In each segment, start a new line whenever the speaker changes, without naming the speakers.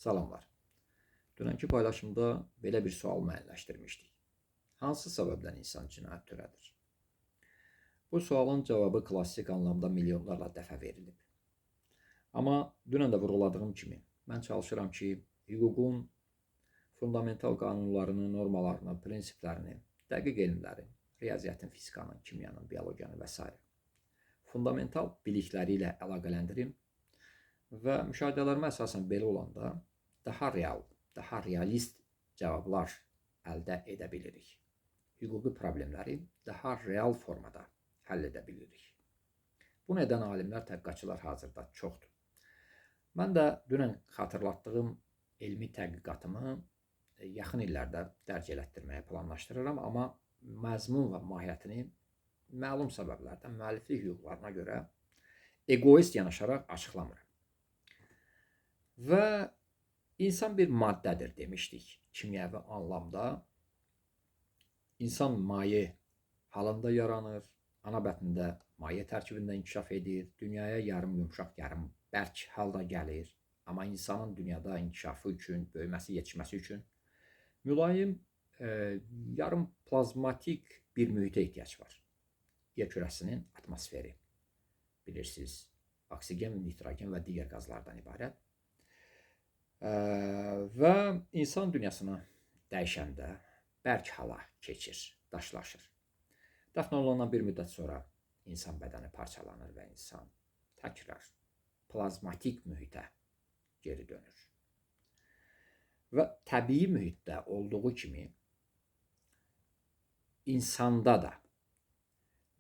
Salamlar. Dünənki paylaşımda belə bir sual müəyyənləşdirmişdik. Hansı səbəbdən insan cinayət törədir? Bu sualın cavabı klassik anlamda milyonlarla dəfə verilib. Amma dünən də vurğuladığım kimi, mən çalışıram ki, hüququn fundamental qanunlarını, normalarını, prinsiplərini, dəqiq elmləri, riyaziyyatın, fizikanın, kimyanın, biologiyanın və s. fundamental bilikləri ilə əlaqələndirim və müşahidələrimə əsasən belə olanda daha real, daha realist cavablar əldə edə bilirik. Hüquqi problemləri daha real formada həll edə bilirik. Bunu edən alimlər, tədqiqatçılar hazırda çoxdur. Mən də dünən xatırlatdığım elmi tədqiqatımı yaxın illərdə dərc elətdirməyə planlaşdırıram, amma məzmun və mahiyyətini məlum səbəblərdən müəlliflik hüquqlarına görə egoist yanaşaraq açıqlamıram. Və insan bir maddədir demişdik kimyəvi anlamda. İnsan maye halında yaranır, ana bətnində maye tərkibində inkişaf edir, dünyaya yarım yumşaq, yarım bərk halda gəlir. Amma insanın dünyada inkişafı üçün, böyüməsi, yetişməsi üçün mülayim, yarım plazmatik bir mühitə ehtiyac var. Yer kürəsinin atmosferi, bilirsiniz, oksigen, nitrogen və digər qazlardan ibarət. Və insan dünyasına dəyişəndə bərk hala keçir, daşlaşır. Dəfn olunan bir müddət sonra insan bədəni parçalanır və insan təkrar plazmatik mühitə geri dönür. Və təbii mühitdə olduğu kimi insanda da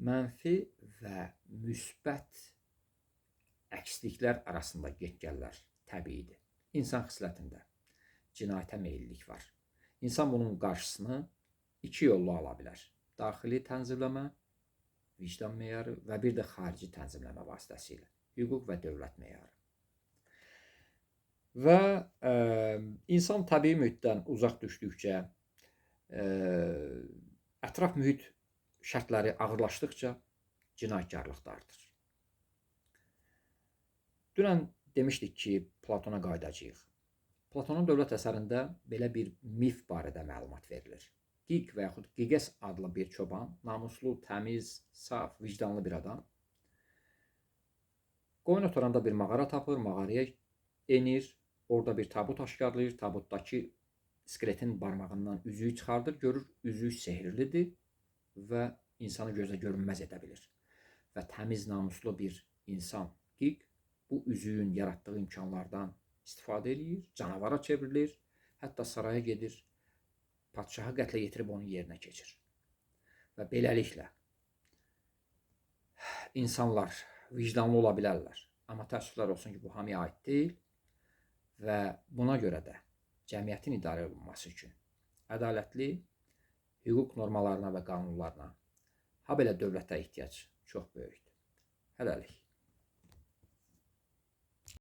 mənfi və müsbət əksliklər arasında get-gəllər təbiidir. İnsan xislətində cinayətə meyillik var. İnsan bunun qarşısını iki yolla ala bilər. Daxili tənzimləmə, vicdan meyarı və bir də xarici tənzimləmə vasitəsilə. Hüquq və dövlət meyarı. Və insan təbii mühitdən uzaq düşdükcə, ətraf mühit şərtləri ağırlaşdıqca cinayətkarlıq da artır. Dünən demişdik ki, Platona qayıdacağıq. Platonun dövlət əsərində belə bir mif barədə məlumat verilir. Qiq və yaxud Qiqes adlı bir çoban, namuslu, təmiz, saf, vicdanlı bir adam qoyun otaranda bir mağara tapır, mağaraya enir, orada bir tabut aşkarlayır, tabutdakı skeletin barmağından üzüyü çıxardır, görür, üzüyü sehirlidir və insanı gözə görünməz edə bilir. Və təmiz, namuslu bir insan Qiq bu üzüyün yaratdığı imkanlardan istifadə edir, canavara çevrilir, hətta saraya gedir, padşahı qətlə yetirib onun yerinə keçir. Və beləliklə insanlar vicdanlı ola bilərlər. Amma təəssüflər olsun ki, bu hamıya aid deyil və buna görə də cəmiyyətin idarə olunması üçün ədalətli hüquq normalarına və qanunlarına, ha belə dövlətə ehtiyac çox böyükdür. Hələlik.